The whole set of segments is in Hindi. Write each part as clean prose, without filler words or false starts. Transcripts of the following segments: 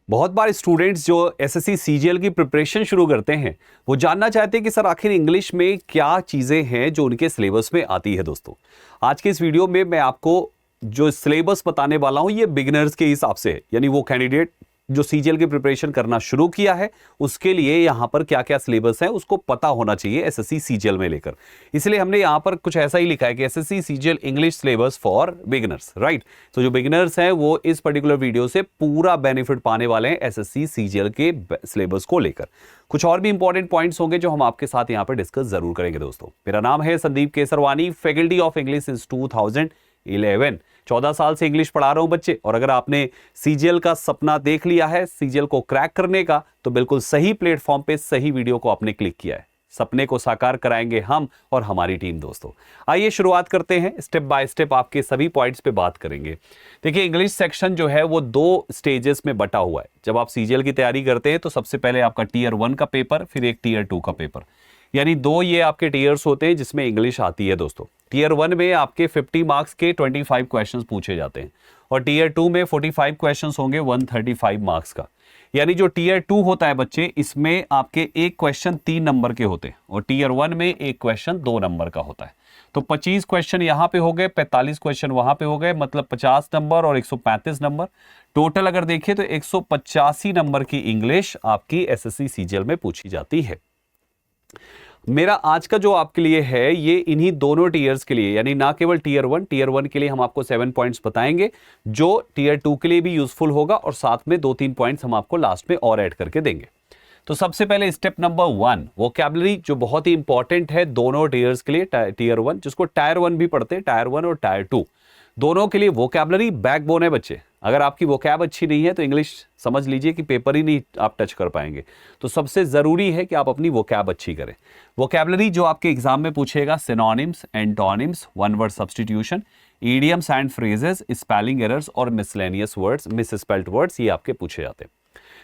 बहुत बार स्टूडेंट्स जो एसएससी सीजीएल की प्रिपरेशन शुरू करते हैं वो जानना चाहते हैं कि सर आखिर इंग्लिश में क्या चीज़ें हैं जो उनके सिलेबस में आती है। दोस्तों आज के इस वीडियो में मैं आपको जो सिलेबस बताने वाला हूं ये बिगिनर्स के हिसाब से है, यानी वो कैंडिडेट जो सीजीएल की प्रिपरेशन करना शुरू किया है उसके लिए यहां पर क्या क्या सिलेबस है उसको पता होना चाहिए एसएससी सीजीएल में लेकर। इसलिए हमने यहां पर कुछ ऐसा ही लिखा है कि SSC CGL English syllabus for beginners, right. तो जो बिगिनर्स हैं वो इस पर्टिकुलर वीडियो से पूरा बेनिफिट पाने वाले हैं एसएससी सीजीएल के सिलेबस को लेकर। कुछ और भी इंपॉर्टेंट पॉइंट्स होंगे जो हम आपके साथ यहां पर डिस्कस जरूर करेंगे। दोस्तों मेरा नाम है Sandeep Kesarwani, faculty of English since 2011। 14 साल से इंग्लिश पढ़ा रहा हूं बच्चे, और अगर आपने सीजीएल का सपना देख लिया है सीजीएल को क्रैक करने का तो बिल्कुल सही प्लेटफॉर्म पे सही वीडियो को आपने क्लिक किया है। सपने को साकार कराएंगे हम और हमारी टीम। दोस्तों आइए शुरुआत करते हैं, स्टेप बाय स्टेप आपके सभी पॉइंट्स पे बात करेंगे। देखिए इंग्लिश सेक्शन जो है वो 2 स्टेजेस में बटा हुआ है। जब आप सीजीएल की तैयारी करते हैं तो सबसे पहले आपका टीयर 1 का पेपर, फिर एक टीयर 2 का पेपर, यानी 2 ये आपके टीयर्स होते हैं जिसमें इंग्लिश आती है। दोस्तों टीयर 1 में आपके 50 मार्क्स के 25 क्वेश्चंस पूछे जाते हैं और टीयर 2 में 45 क्वेश्चंस होंगे 135 मार्क्स का। यानी जो टीयर 2 होता है बच्चे, इसमें आपके एक क्वेश्चन 3 नंबर के होते हैं और टीयर 1 में एक क्वेश्चन 2 नंबर का होता है। तो 25 क्वेश्चन यहां पे हो गए, 45 क्वेश्चन वहां पे हो गए, मतलब 50 नंबर और 135 नंबर टोटल अगर देखें तो 185 नंबर की इंग्लिश आपकी एसएससी सीजीएल में पूछी जाती है। मेरा आज का जो आपके लिए है ये इन्हीं दोनों टीयर्स के लिए, यानी ना केवल टीयर 1 के लिए हम आपको 7 पॉइंट्स बताएंगे जो टीयर 2 के लिए भी यूजफुल होगा, और साथ में 2-3 पॉइंट्स हम आपको लास्ट में और ऐड करके देंगे। तो सबसे पहले स्टेप नंबर 1 वोकैबुलरी, जो बहुत ही इंपॉर्टेंट है दोनों टीयर्स के लिए। टीयर 1 जिसको टायर 1 भी पढ़ते हैं, टायर 1 और टायर 2 दोनों के लिए वोकैबुलरी बैकबोन है बच्चे। अगर आपकी वोकैब अच्छी नहीं है तो इंग्लिश समझ लीजिए कि पेपर ही नहीं आप टच कर पाएंगे। तो सबसे जरूरी है कि आप अपनी वोकैब अच्छी करें। वोकैबुलरी जो आपके एग्जाम में पूछेगा, synonyms, antonyms, one word substitution, idioms and phrases, spelling errors और मिसलेनियस वर्ड्स, मिसस्पेल्ड वर्ड्स, ये आपके पूछे जाते हैं।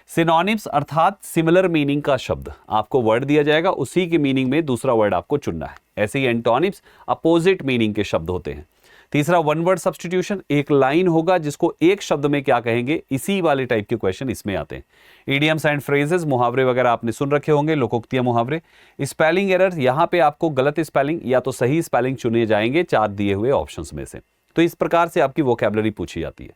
सिनोनिम्स अर्थात सिमिलर मीनिंग का शब्द, आपको वर्ड दिया जाएगा उसी के मीनिंग में दूसरा वर्ड आपको चुनना है। ऐसे ही एंटोनिम्स अपोजिट मीनिंग के शब्द होते हैं। तीसरा वन वर्ड सब्स्टिट्यूशन, एक लाइन होगा जिसको एक शब्द में क्या कहेंगे, इसी वाले टाइप के क्वेश्चन इसमें आते हैं। इडियम्स एंड फ्रेजेस, मुहावरे वगैरह आपने सुन रखे होंगे, लोकोक्तियां, मुहावरे। स्पेलिंग एरर, यहां पे आपको गलत स्पेलिंग या तो सही स्पेलिंग चुने जाएंगे 4 दिए हुए ऑप्शंस में से। तो इस प्रकार से आपकी वोकैबुलरी पूछी जाती है।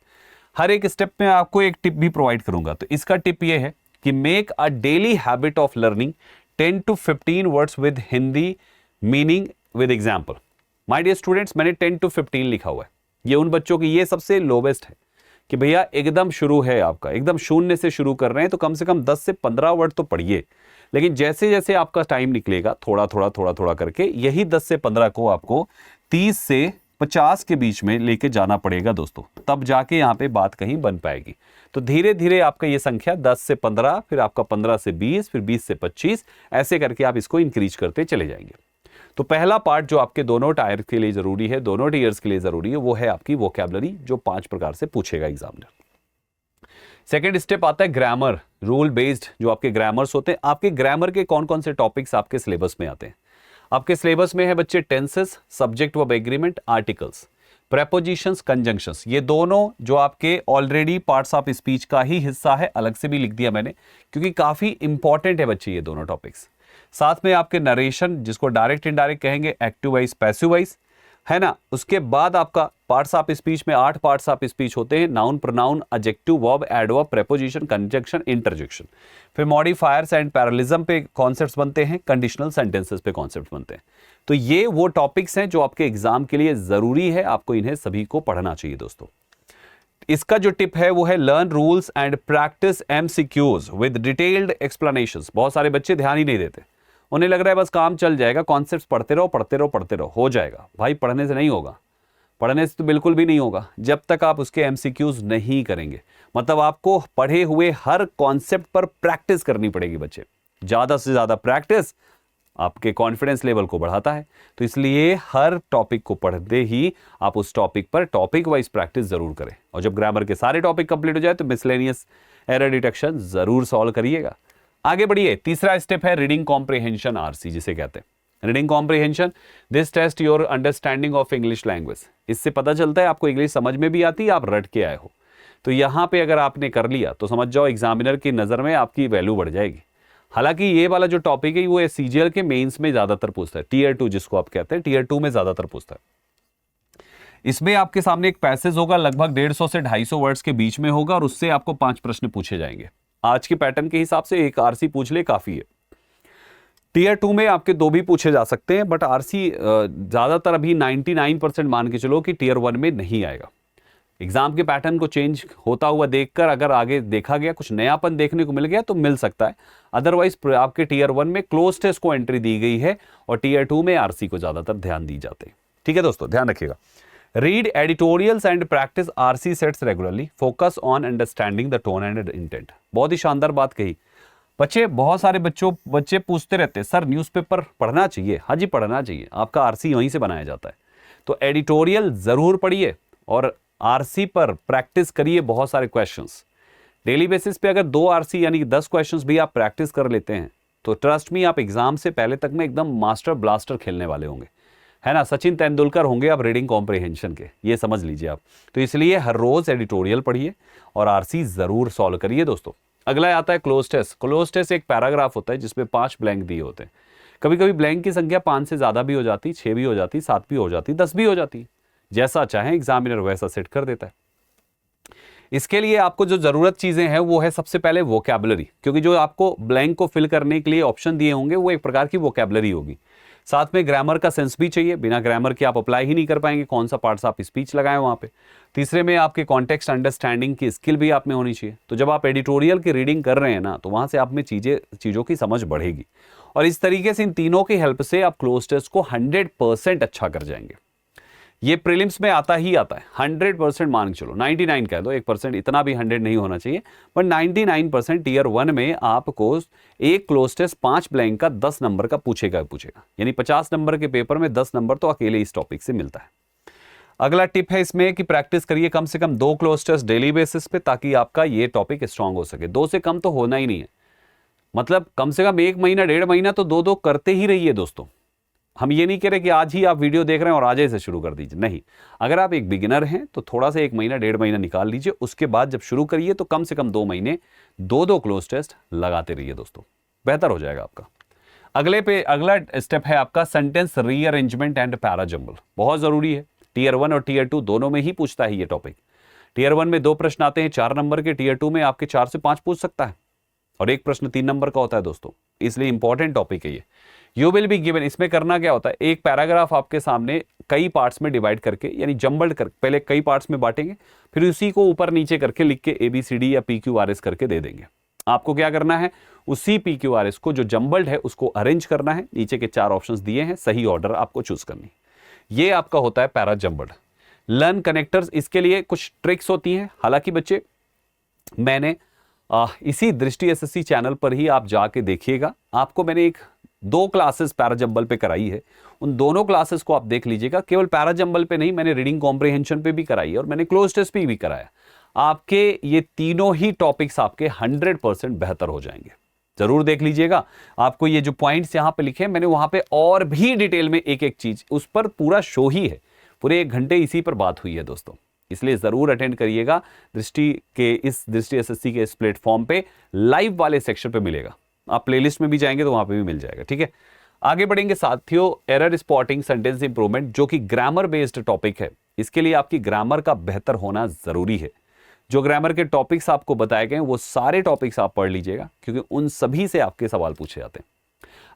हर एक स्टेप में आपको एक टिप भी प्रोवाइड करूंगा। तो इसका टिप ये है कि make a daily habit of learning 10 to 15 words with Hindi meaning with example. My dear students, मैंने 10 to 15 लिखा हुआ है। ये उन बच्चों की ये सबसे लोवेस्ट है कि भैया एकदम शुरू है आपका, एकदम शून्य से शुरू कर रहे हैं तो कम से कम 10 से 15 वर्ड तो पढ़िए। लेकिन जैसे जैसे आपका टाइम निकलेगा थोड़ा थोड़ा करके यही 10 से 15 को आपको 30 से 50 के बीच में लेके जाना पड़ेगा दोस्तों, तब जाके यहाँ पे बात कहीं बन पाएगी। तो धीरे धीरे आपका ये संख्या 10 से 15, फिर आपका 15 से 20, फिर 20 से 25, ऐसे करके आप इसको इंक्रीज करते चले जाएंगे। तो पहला पार्ट जो आपके दोनों टायर के लिए जरूरी है, दोनों टीयर्स के लिए जरूरी है, वो है आपकी वोकैबुलरी, जो 5 प्रकार से पूछेगा एग्जामिनर। सेकेंड स्टेप आता है ग्रामर, रूल बेस्ड जो आपके ग्रामर्स होते हैं। आपके ग्रामर के कौन कौन से टॉपिक्स आपके सिलेबस में आते हैं? आपके सिलेबस में है बच्चे tenses, subject verb agreement, articles, prepositions, conjunctions. ये दोनों जो आपके ऑलरेडी पार्ट्स ऑफ स्पीच का ही हिस्सा है, अलग से भी लिख दिया मैंने क्योंकि काफी इंपॉर्टेंट है बच्चे ये दोनों टॉपिक्स। साथ में आपके नरेशन, जिसको डायरेक्ट इनडायरेक्ट कहेंगे, एक्टिव वाइज, पैसिव वाइज, है ना। उसके बाद आपका पार्ट्स ऑफ स्पीच में 8 पार्ट्स ऑफ स्पीच होते हैं, noun, pronoun, adjective, verb, adverb, preposition, conjunction, interjection. फिर मॉडिफायर्स एंड पैरालिज्म पे कॉन्सेप्ट्स बनते हैं, कंडीशनल सेंटेंसेस पे कॉन्सेप्ट्स बनते हैं। तो ये वो टॉपिक्स हैं जो आपके एग्जाम के लिए जरूरी है, आपको इन्हें सभी को पढ़ना चाहिए दोस्तों। इसका जो टिप है वो है learn rules and practice MCQs with detailed explanations. बहुत सारे बच्चे ध्यान ही नहीं देते, उन्हें लग रहा है बस काम चल जाएगा, कॉन्सेप्ट्स पढ़ते रहो, हो जाएगा। भाई पढ़ने से नहीं होगा, पढ़ने से तो बिल्कुल भी नहीं होगा जब तक आप उसके एमसीक्यूज नहीं करेंगे। मतलब आपको पढ़े हुए हर कॉन्सेप्ट पर प्रैक्टिस करनी पड़ेगी बच्चे। ज्यादा से ज्यादा प्रैक्टिस आपके कॉन्फिडेंस लेवल को बढ़ाता है। तो इसलिए हर टॉपिक को पढ़ते ही आप उस टॉपिक पर टॉपिक वाइज प्रैक्टिस जरूर करें। और जब ग्रामर के सारे टॉपिक कंप्लीट हो जाए तो मिसलेनियस एरर डिटेक्शन जरूर सॉल्व करिएगा। आगे बढ़िए, तीसरा स्टेप है रीडिंग कॉम्प्रिहेंशन, आरसी जिसे कहते हैं। Reading comprehension, this test your understanding of English language. इससे पता चलता है आपको इंग्लिश समझ में भी आती है, आप रट के आए हो। तो यहाँ पे अगर आपने कर लिया तो समझ जाओ एग्जामिनर की नज़र में आपकी वैल्यू बढ़ जाएगी। हालांकि ये वाला जो टॉपिक है वो सीजीएल के मेंस में ज़्यादातर पूछता है, टीयर 2 जिसको आप कहते हैं, टीयर 2 में ज़्यादातर पूछता है। इसमें आपके सामने एक पैसेज होगा, लगभग 150 से 250 वर्ड्स के बीच में होगा और उससे आपको 5 प्रश्न पूछे जाएंगे। आज के पैटर्न के हिसाब से एक आरसी पूछ ले काफ़ी है। टीयर 2 में आपके 2 भी पूछे जा सकते हैं, बट आरसी ज़्यादातर अभी 99% मान के चलो कि टीयर 1 में नहीं आएगा। एग्जाम के पैटर्न को चेंज होता हुआ देखकर अगर आगे देखा गया, कुछ नयापन देखने को मिल गया तो मिल सकता है। अदरवाइज आपके टीयर 1 में क्लोज टेस्ट को एंट्री दी गई है और टीयर 2 में आरसी को ज़्यादातर ध्यान दी जाते हैं। ठीक है दोस्तों, ध्यान रखिएगा। Read editorials and practice RC sets regularly, focus on understanding the tone and intent. बहुत ही शानदार बात कही बच्चे। बहुत सारे बच्चे पूछते रहते हैं सर न्यूज़पेपर पढ़ना चाहिए। हाँ जी, पढ़ना चाहिए, आपका आरसी वहीं से बनाया जाता है। तो एडिटोरियल ज़रूर पढ़िए और आरसी पर प्रैक्टिस करिए बहुत सारे क्वेश्चंस। डेली बेसिस पे अगर 2 आरसी यानी 10 क्वेश्चंस भी आप प्रैक्टिस कर लेते हैं तो ट्रस्ट मी आप एग्जाम से पहले तक में एकदम मास्टर ब्लास्टर खेलने वाले होंगे, है ना। सचिन तेंदुलकर होंगे आप रीडिंग कॉम्प्रिहेंशन के, ये समझ लीजिए आप। तो इसलिए हर रोज एडिटोरियल पढ़िए और आरसी जरूर सॉल्व करिए दोस्तों। अगला आता है क्लोज टेस्ट। क्लोज टेस्ट एक पैराग्राफ होता है जिसमें 5 ब्लैंक दिए होते हैं। कभी कभी ब्लैंक की संख्या 5 से ज्यादा भी हो जाती, 6 भी हो जाती, 7 भी हो जाती, 10 भी हो जाती। जैसा चाहे एग्जामिनर वैसा सेट कर देता है। इसके लिए आपको जो जरूरत चीजें हैं वो है सबसे पहले वोकैबुलरी, क्योंकि जो आपको ब्लैंक को फिल करने के लिए ऑप्शन दिए होंगे वो एक प्रकार की वोकैबुलरी होगी। साथ में ग्रामर का सेंस भी चाहिए, बिना ग्रामर के आप अप्लाई ही नहीं कर पाएंगे, कौन सा पार्ट्स आप स्पीच लगाएं वहां पे। तीसरे में आपके कॉन्टेक्स्ट अंडरस्टैंडिंग की स्किल भी आप में होनी चाहिए। तो जब आप एडिटोरियल की रीडिंग कर रहे हैं ना तो वहां से आप में चीजों की समझ बढ़ेगी और इस तरीके से इन तीनों की हेल्प से आप क्लोज टेस्ट को 100% अच्छा कर जाएंगे। ये प्रीलिम्स में आता ही आता है, 100% मान के चलो, 99 कह दो, 1% इतना भी 100 नहीं होना चाहिए, पर 99% टीयर 1 में आपको एक क्लोज टेस्ट 5 ब्लैंक का 10 नंबर का पूछेगा। यानी 50 नंबर के पेपर में 10 नंबर तो अकेले इस टॉपिक से मिलता है। अगला टिप है इसमें कि प्रैक्टिस करिए कम से कम 2 क्लोज टेस्ट डेली बेसिस पे, ताकि आपका ये टॉपिक स्ट्रांग हो सके। 2 से कम तो होना ही नहीं है, मतलब कम से कम 1 महीना 1.5 महीना तो 2 करते ही रहिए दोस्तों। हम ये नहीं कह रहे कि आज ही आप वीडियो देख रहे हैं और आज ही से शुरू कर दीजिए, नहीं। अगर आप एक बिगिनर हैं तो थोड़ा सा 1 महीना 1.5 महीना निकाल लीजिए, उसके बाद जब शुरू करिए तो कम से कम 2 महीने 2 क्लोज टेस्ट लगाते रहिए दोस्तों, बेहतर हो जाएगा आपका। अगला स्टेप है आपका सेंटेंस रीअरेंजमेंट एंड पैराजंबल। बहुत जरूरी है, टीयर 1 और टीयर 2 दोनों में ही पूछता है ये टॉपिक। टीयर 1 में 2 प्रश्न आते हैं 4 नंबर के, टीयर 2 में आपके 4 से 5 पूछ सकता है और एक प्रश्न 3 नंबर का होता है दोस्तों, इसलिए इंपॉर्टेंट टॉपिक है ये। यू विल बी गिवन, इसमें करना क्या होता है, एक पैराग्राफ आपके सामने कई पार्ट्स में डिवाइड करके, यानी जंबल्ड कर, पहले कई पार्ट्स में बांटेंगे, फिर उसी को ऊपर नीचे करके लिख के ABCD या PQRS करके दे देंगे। आपको क्या करना है, उसी PQRS को जो जंबल्ड है उसको अरेंज करना है। नीचे के 4 ऑप्शंस दिए हैं, सही ऑर्डर आपको चूज करनी। ये आपका होता है पैरा जंबल्ड। लर्न कनेक्टर्स, इसके लिए कुछ ट्रिक्स होती हैं। हालांकि बच्चे मैंने इसी दृष्टि SSC चैनल पर ही आप जाके देखिएगा, आपको मैंने 2 क्लासेस पैराजंबल पे कराई है, उन दोनों क्लासेस को आप देख लीजिएगा। केवल पैराजंबल पे नहीं, मैंने रीडिंग कॉम्प्रिहेंशन पे भी कराई है और मैंने क्लोज टेस्ट पे भी कराया। आपके ये तीनों ही टॉपिक्स आपके 100% बेहतर हो जाएंगे, जरूर देख लीजिएगा। आपको ये जो पॉइंट्स यहाँ पे लिखे हैं मैंने, वहां पे और भी डिटेल में एक चीज, उस पर पूरा शो ही है, पूरे 1 घंटे इसी पर बात हुई है दोस्तों, इसलिए जरूर अटेंड करिएगा। दृष्टि SSC के इस प्लेटफॉर्म पे लाइव वाले सेक्शन पे मिलेगा, आप प्लेलिस्ट में भी जाएंगे तो वहां पे भी मिल जाएगा। ठीक है, आगे बढ़ेंगे साथियों। एरर स्पॉटिंग, सेंटेंस इंप्रूवमेंट, जो कि ग्रामर बेस्ड टॉपिक है, इसके लिए आपकी ग्रामर का बेहतर होना जरूरी है। जो ग्रामर के टॉपिक्स आपको बताए गए वो सारे टॉपिक्स आप पढ़ लीजिएगा, क्योंकि उन सभी से आपके सवाल पूछे जाते हैं।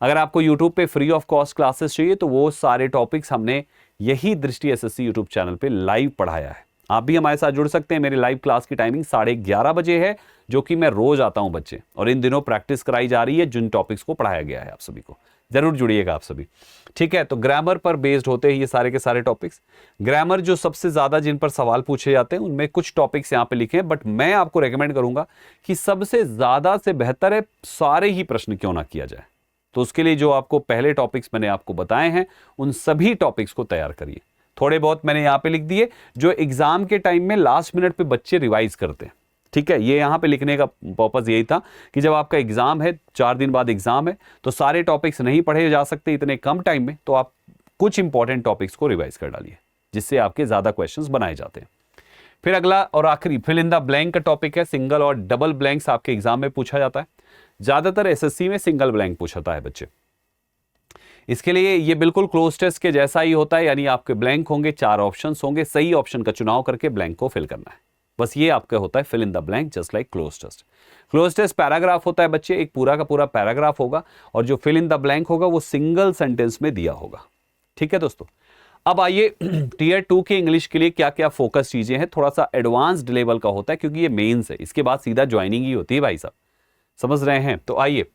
अगर आपको यूट्यूब पे फ्री ऑफ कॉस्ट क्लासेस चाहिए तो वो सारे टॉपिक्स हमने यही दृष्टि SSC यूट्यूब चैनल पे लाइव पढ़ाया है। आप भी हमारे साथ जुड़ सकते हैं। मेरी लाइव क्लास की टाइमिंग 11:30 बजे है, जो कि मैं रोज आता हूं बच्चे, और इन दिनों प्रैक्टिस कराई जा रही है जिन टॉपिक्स को पढ़ाया गया है। आप सभी को जरूर जुड़िएगा आप सभी, ठीक है। तो ग्रामर पर बेस्ड होते हैं ये सारे के सारे टॉपिक्स। ग्रामर जो सबसे ज्यादा जिन पर सवाल पूछे जाते हैं उनमें कुछ टॉपिक्स यहाँ पे लिखे हैं, बट मैं आपको रेकमेंड करूंगा कि सबसे ज्यादा से बेहतर है सारे ही प्रश्न क्यों ना किया जाए। तो उसके लिए जो आपको पहले टॉपिक्स मैंने आपको बताए हैं उन सभी टॉपिक्स को तैयार करिए। थोड़े बहुत मैंने यहाँ पे लिख दिए जो एग्जाम के टाइम में लास्ट मिनट पे बच्चे रिवाइज करते हैं, ठीक है। ये यहाँ पे लिखने का पर्पस यही था कि जब आपका एग्जाम है, 4 दिन बाद एग्जाम है, तो सारे टॉपिक्स नहीं पढ़े जा सकते इतने कम टाइम में, तो आप कुछ इंपॉर्टेंट टॉपिक्स को रिवाइज कर डालिए, जिससे आपके ज्यादा क्वेश्चंस बनाए जाते हैं। फिर अगला और आखिरी फिल इन द ब्लैंक का टॉपिक है। सिंगल और डबल ब्लैंक्स आपके एग्जाम में पूछा जाता है, ज्यादातर एसएससी में सिंगल ब्लैंक पूछाता है बच्चे। इसके लिए ये बिल्कुल क्लोज टेस्ट के जैसा ही होता है, यानी आपके ब्लैंक होंगे, 4 ऑप्शंस होंगे, सही ऑप्शन का चुनाव करके ब्लैंक को फिल करना है। बस ये आपका होता है fill in the blank, just like cloze test. Cloze test paragraph होता है बच्चे, एक पूरा का पूरा पैराग्राफ होगा, और जो फिल इन द ब्लैंक होगा वो सिंगल सेंटेंस में दिया होगा। ठीक है दोस्तों, अब आइए टीयर 2 के इंग्लिश के लिए क्या क्या फोकस चीजें हैं। थोड़ा सा एडवांस्ड लेवल का होता है क्योंकि ये मेंस है, इसके बाद सीधा ज्वाइनिंग ही होती है भाई साहब, समझ रहे हैं। तो आइए,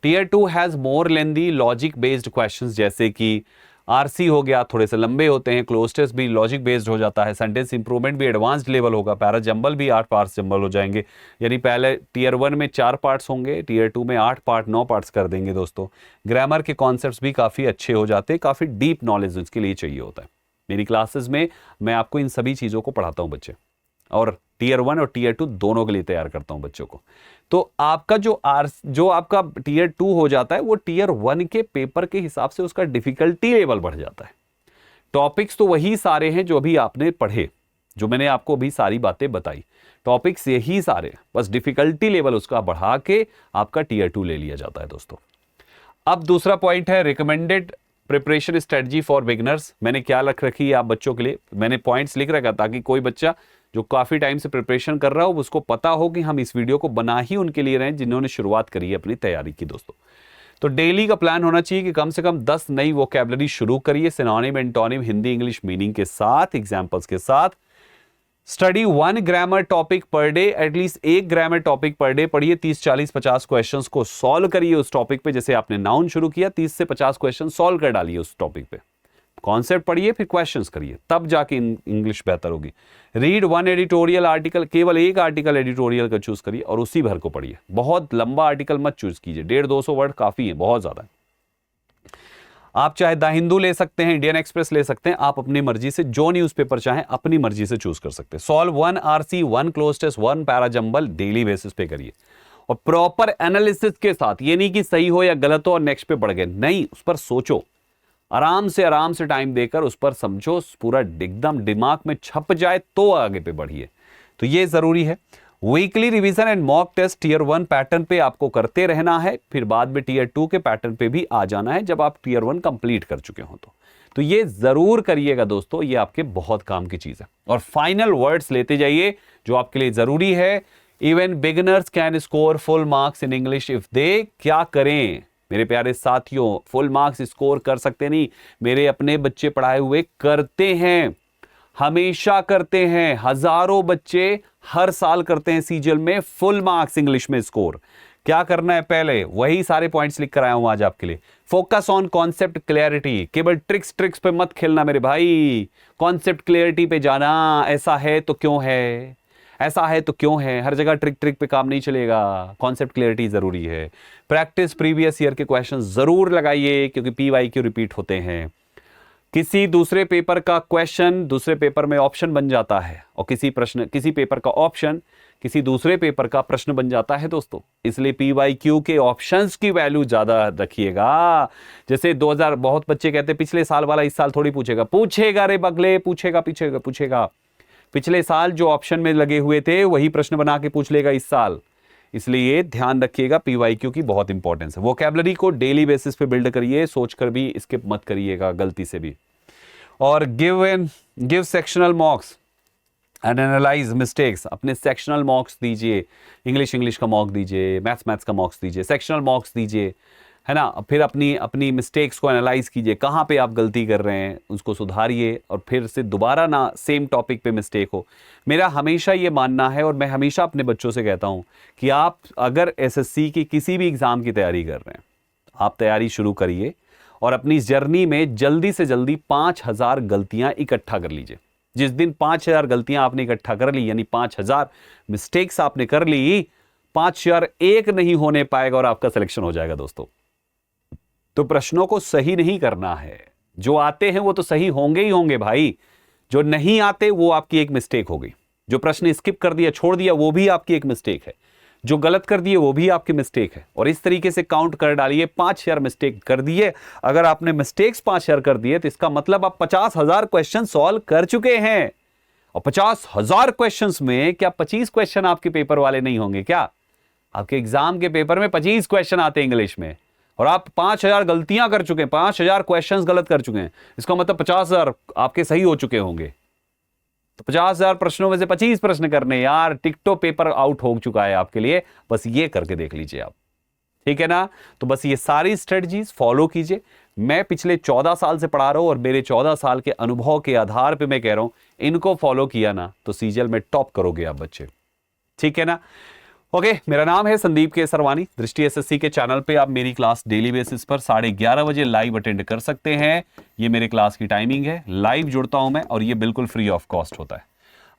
tier 2 has more lengthy logic based questions, जैसे कि आरसी हो गया, थोड़े से लंबे होते हैं। क्लोज टेस्ट भी लॉजिक बेस्ड हो जाता है। सेंटेंस इंप्रूवमेंट भी एडवांस्ड लेवल होगा। पैरा जंबल भी 8 पार्ट्स जंबल हो जाएंगे, यानी पहले टीयर 1 में 4 पार्ट्स होंगे, टीयर 2 में 8 पार्ट 9 पार्ट्स कर देंगे दोस्तों। ग्रामर के कॉन्सेप्ट्स भी काफ़ी अच्छे हो जाते हैं, काफ़ी डीप नॉलेज इसके लिए चाहिए होता है। मेरी क्लासेस में मैं आपको इन सभी चीज़ों को पढ़ाता हूँ बच्चे, और टीयर 1 और टीयर 2 दोनों के लिए तैयार करता हूँ बच्चों को। तो आपका जो आपका टीयर 2 हो जाता है वो टीयर 1 के पेपर के हिसाब से उसका डिफिकल्टी लेवल बढ़ जाता है। टॉपिक्स तो वही सारे हैं जो अभी आपने पढ़े, जो मैंने आपको अभी सारी बातें बताई, टॉपिक्स यही सारे हैं, बस डिफिकल्टी लेवल उसका बढ़ा के आपका टीयर 2 ले लिया जाता है दोस्तों। अब दूसरा पॉइंट है recommended preparation strategy for beginners. मैंने क्या रख रखी है आप बच्चों के लिए, मैंने पॉइंट्स लिख रखा ताकि कोई बच्चा जो काफी टाइम से प्रिपरेशन कर रहा हो उसको पता हो कि हम इस वीडियो को बना ही उनके लिए रहे हैं जिन्होंने शुरुआत करी है अपनी तैयारी की दोस्तों। तो डेली का प्लान होना चाहिए कि कम से कम 10 नई वोकैबुलरी शुरू करिए, synonym antonym Hindi English meaning के साथ, एग्जांपल्स के साथ। Study 1 grammar topic per day, at least 1 grammar topic per day पढ़िए। 30 40 50 क्वेश्चंस को सॉल्व करिए उस टॉपिक पे। जैसे आपने नाउन शुरू किया, 30 से 50 क्वेश्चन सॉल्व कर डालिए उस टॉपिक पे। कॉन्सेप्ट पढ़िए, फिर क्वेश्चंस करिए, तब जाके इंग्लिश बेहतर होगी। रीड 1 एडिटोरियल आर्टिकल, केवल 1 आर्टिकल एडिटोरियल का चूज करिए और उसी भर को पढ़िए। बहुत लंबा आर्टिकल मत चूज कीजिए, 150-200 वर्ड काफी है, बहुत ज्यादा है। आप चाहे द हिंदू ले सकते हैं, इंडियन एक्सप्रेस ले सकते हैं, आप अपनी मर्जी से जो न्यूज़पेपर चाहें अपनी मर्जी से चूज कर सकते हैं। Solve 1 RC, 1 cloze test, 1 para jumble daily basis पे करिए, और प्रॉपर एनालिसिस के साथ। ये नहीं कि सही हो या गलत हो और नेक्स्ट पे बढ़ गए, नहीं, उस पर सोचो, आराम से टाइम देकर उस पर समझो, पूरा एकदम दिमाग में छप जाए तो आगे पे बढ़िए। तो ये जरूरी है। Weekly revision and mock test tier 1 pattern पे आपको करते रहना है, फिर बाद में टीयर 2 के पैटर्न पे भी आ जाना है जब आप टीयर 1 कंप्लीट कर चुके हो। तो ये जरूर करिएगा दोस्तों, ये आपके बहुत काम की चीज है। और फाइनल वर्ड्स लेते जाइए जो आपके लिए जरूरी है। Even beginners can score full marks in English if they, क्या करें मेरे प्यारे साथियों, फुल मार्क्स स्कोर कर सकते नहीं, मेरे अपने बच्चे पढ़ाए हुए करते हैं, हमेशा करते हैं। हजारों बच्चे हर साल करते हैं सीजीएल में फुल मार्क्स इंग्लिश में स्कोर। क्या करना है, पहले वही सारे पॉइंट्स लिख कर आया हूं आज आपके लिए। फोकस ऑन कॉन्सेप्ट क्लैरिटी, केवल ट्रिक्स पे मत खेलना मेरे भाई, कॉन्सेप्ट क्लैरिटी पे जाना। ऐसा है तो क्यों है, ऐसा है तो क्यों है, हर जगह ट्रिक पे काम नहीं चलेगा, कॉन्सेप्ट क्लैरिटी जरूरी है। प्रैक्टिस प्रीवियस ईयर के क्वेश्चन जरूर लगाइए क्योंकि पीवाईक्यू रिपीट होते हैं। किसी दूसरे पेपर का क्वेश्चन दूसरे पेपर में ऑप्शन बन जाता है, और किसी पेपर का ऑप्शन किसी दूसरे पेपर का प्रश्न बन जाता है दोस्तों। इसलिए पीवाईक्यू के ऑप्शंस की वैल्यू ज्यादा रखिएगा। जैसे 2000, बहुत बच्चे कहते हैं पिछले साल वाला इस साल थोड़ी पूछेगा रे बगले, पूछेगा। पिछले साल जो ऑप्शन में लगे हुए थे वही प्रश्न बना के पूछ लेगा इस साल। इसलिए ध्यान रखिएगा, पीवाईक्यू की बहुत इंपॉर्टेंस है। वोकैबुलरी को डेली बेसिस पे बिल्ड करिए, सोचकर भी स्किप मत करिएगा गलती से भी। और give sectional मॉक्स and analyse mistakes, अपने सेक्शनल मॉक्स दीजिए, इंग्लिश का मॉक दीजिए, मैथ्स का मॉक्स दीजिए, सेक्शनल मॉक्स दीजिए, है ना। फिर अपनी मिस्टेक्स को एनालाइज कीजिए, कहाँ पे आप गलती कर रहे हैं उसको सुधारिए, और फिर से दोबारा ना सेम टॉपिक पे मिस्टेक हो। मेरा हमेशा ये मानना है, और मैं हमेशा अपने बच्चों से कहता हूँ कि आप अगर एसएससी की किसी भी एग्जाम की तैयारी कर रहे हैं, आप तैयारी शुरू करिए और अपनी जर्नी में जल्दी से जल्दी 5000 गलतियां इकट्ठा कर लीजिए। जिस दिन 5000 गलतियां आपने इकट्ठा कर ली, यानी 5000 मिस्टेक्स आपने कर ली, 5001 नहीं होने पाएगा और आपका सिलेक्शन हो जाएगा दोस्तों। तो प्रश्नों को सही नहीं करना है, जो आते हैं वो तो सही होंगे ही होंगे भाई, जो नहीं आते वो आपकी एक मिस्टेक हो गई। जो प्रश्न स्किप कर दिया, छोड़ दिया, वो भी आपकी एक मिस्टेक है। जो गलत कर दिए वो भी आपकी मिस्टेक है। और इस तरीके से काउंट कर डालिए, 5000 मिस्टेक कर दिए। अगर आपने मिस्टेक्स 5000 कर दिए तो इसका मतलब आप 50,000 क्वेश्चन सॉल्व कर चुके हैं। और 50,000 क्वेश्चंस में क्या 25 क्वेश्चन आपके पेपर वाले नहीं होंगे क्या? आपके एग्जाम के पेपर में 25 क्वेश्चन आते हैं इंग्लिश में, और आप 5,000 गलतियां कर चुके हैं, 5,000 क्वेश्चंस गलत कर चुके हैं। इसका मतलब 50,000 आपके सही हो चुके होंगे। तो 50,000 प्रश्नों में से 25 प्रश्न करने, यार टिकटो पेपर आउट हो चुका है आपके लिए। बस ये करके देख लीजिए आप, ठीक है ना? तो बस ये सारी स्ट्रेटजीज फॉलो कीजिए। मैं पिछले 14 साल से पढ़ा रहा हूं और मेरे 14 साल के अनुभव के आधार पे मैं कह रहा हूं, इनको फॉलो किया ना तो सीजीएल में टॉप करोगे आप बच्चे, ठीक है ना? ओके, मेरा नाम है संदीप के सरवानी। दृष्टि एसएससी के चैनल पे आप मेरी क्लास डेली बेसिस पर 11:30 बजे लाइव अटेंड कर सकते हैं। ये मेरे क्लास की टाइमिंग है, लाइव जुड़ता हूं मैं, और ये बिल्कुल फ्री ऑफ कॉस्ट होता है।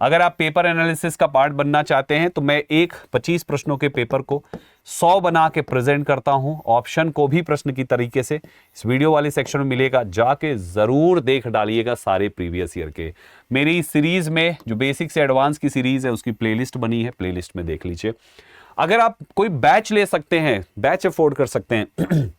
अगर आप पेपर एनालिसिस का पार्ट बनना चाहते हैं तो मैं एक 25 प्रश्नों के पेपर को 100 बना के प्रेजेंट करता हूं, ऑप्शन को भी प्रश्न की तरीके से। इस वीडियो वाले सेक्शन में मिलेगा, जाके जरूर देख डालिएगा सारे प्रीवियस ईयर के। मेरी सीरीज में जो बेसिक से एडवांस की सीरीज है उसकी प्लेलिस्ट बनी है, प्लेलिस्ट में देख लीजिए। अगर आप कोई बैच ले सकते हैं, बैच अफोर्ड कर सकते हैं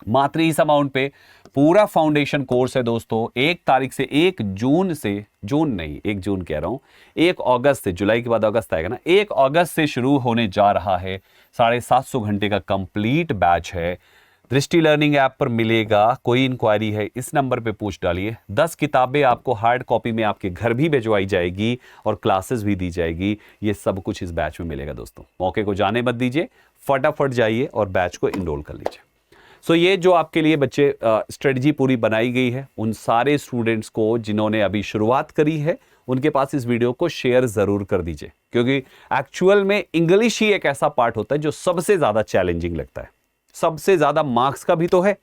मात्र इस अमाउंट पे पूरा फाउंडेशन कोर्स है दोस्तों। 1 तारीख से 1 जून से, जून नहीं 1 जून कह रहा हूं, 1 अगस्त से, जुलाई के बाद अगस्त आएगा ना, 1 अगस्त से शुरू होने जा रहा है। 750 घंटे का कंप्लीट बैच है। दृष्टि लर्निंग ऐप पर मिलेगा। कोई इंक्वायरी है इस नंबर पे पूछ डालिए। 10 किताबें आपको हार्ड कॉपी में आपके घर भी भिजवाई जाएगी और क्लासेस भी दी जाएगी। ये सब कुछ इस बैच में मिलेगा दोस्तों। मौके को जाने मत दीजिए, फटाफट जाइए और बैच को इनरोल कर लीजिए। सो ये जो आपके लिए बच्चे स्ट्रेटजी पूरी बनाई गई है, उन सारे स्टूडेंट्स को जिन्होंने अभी शुरुआत करी है, उनके पास इस वीडियो को शेयर जरूर कर दीजिए, क्योंकि एक्चुअल में इंग्लिश ही एक ऐसा पार्ट होता है जो सबसे ज्यादा चैलेंजिंग लगता है। सबसे ज्यादा मार्क्स का भी तो है,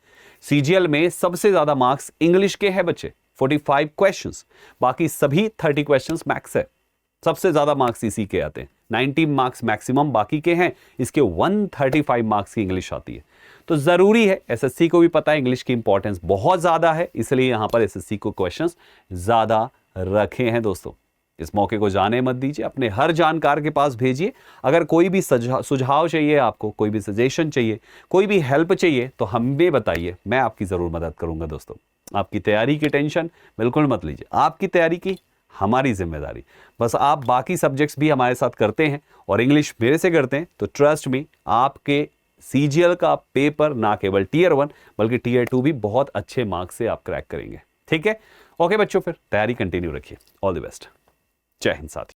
सीजीएल में सबसे ज्यादा मार्क्स इंग्लिश के हैं बच्चे, 45 क्वेश्चंस, बाकी सभी 30 क्वेश्चंस मैक्स है। सबसे ज्यादा मार्क्स इसी के आते हैं, 90 मार्क्स मैक्सिमम बाकी के हैं, इसके 135 मार्क्स की इंग्लिश आती है। तो जरूरी है, एसएससी को भी पता है इंग्लिश की इंपॉर्टेंस बहुत ज्यादा है, इसलिए यहां पर एसएससी को क्वेश्चंस ज्यादा रखे हैं दोस्तों। इस मौके को जाने मत दीजिए, अपने हर जानकार के पास भेजिए। अगर कोई भी सुझाव चाहिए आपको, कोई भी सजेशन चाहिए, कोई भी हेल्प चाहिए तो हमें बताइए, मैं आपकी जरूर मदद करूंगा दोस्तों। आपकी तैयारी की टेंशन बिल्कुल मत लीजिए, आपकी तैयारी की हमारी जिम्मेदारी। बस आप बाकी सब्जेक्ट्स भी हमारे साथ करते हैं और इंग्लिश मेरे से करते हैं तो ट्रस्ट मी, आपके सीजीएल का पेपर ना केवल टियर 1 बल्कि टियर 2 भी बहुत अच्छे मार्क्स से आप क्रैक करेंगे, ठीक है? ओके बच्चों, फिर तैयारी कंटिन्यू रखिए। All the best. जय हिंद साथी।